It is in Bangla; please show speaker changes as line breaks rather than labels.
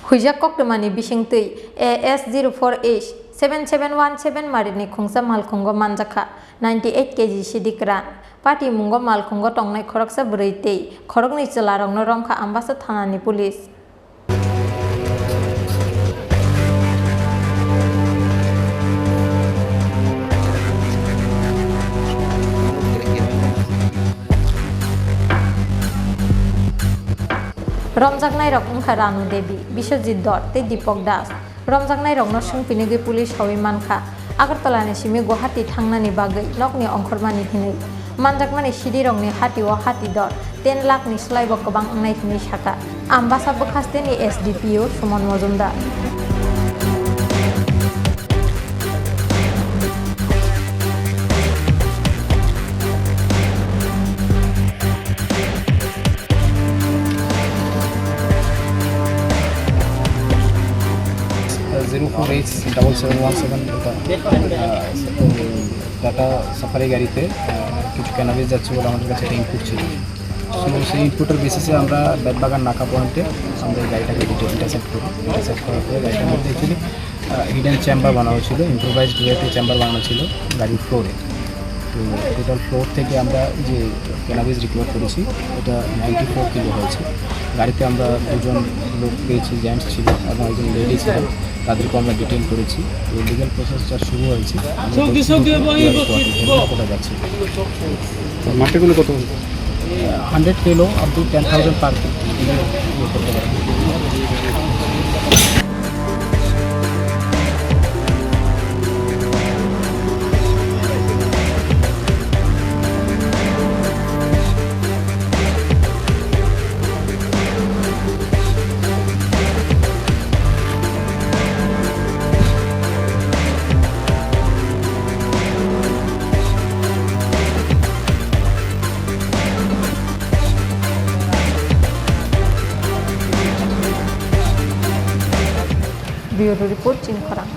Hoijak Koktwmani Bisingtwi AS04H-7717 Marini khongsa Malkhungo Manjakha 98 kg Siddi Kwran Party Mungo Malkhungo tongnai khoroksa bwrwi khorokni chwlarokno romkha ambasa thanani police. Romjaknai rok ungkha Ranu Devi, Biswajit Dor, tei Deepak Das. Romjaknai rok no sungpinigui police hawi mankha. Agartalani simi Guwahati thangnani bagui nokni ongkhormani hinui. Manjakmani Siddi rokni hatio hati dor 10 lakh ni slaibo kwbang ongnai hinui saka. Ambasa bwkhasteni SDPO Suman Mojumdar.
Tata safari গাড়িতে কিছু ক্যানাবিস যাচ্ছে বলে আমাদের কাছে একটা ইনপুট ছিল। সো সেই ইনপুটের বেসিসে আমরা বেদবাগান নাকা পয়েন্টে আমরা গাড়িটাকে ইন্টারসেপ্ট করি। ইন্টারসেপ্ট করার পরে গাড়িটার মধ্যে অ্যাকচুয়ালি হিডেন চেম্বার বানানো ছিল, ইম্প্রোভাইজড ভিআইপি চেম্বার বানানো ছিল গাড়ির ফ্লোরে। তো টোটাল ফ্লোর থেকে আমরা যে ক্যানাবিস রিকভার করেছি এটা 94 কিলো হয়েছে। গাড়িতে আমরা দুজন লোক পেয়েছি, জেন্টস ছিল এবং একজন লেডি ছিলেন, তাদেরকে আমরা ডিটেইন করেছি। এই লিগাল প্রসেসটা শুরু হয়েছে, যাচ্ছে
মাটিগুলো কত
100 kilo up to 10,000 per kilo করতে পারে।
Bureau Report Chini Khorang.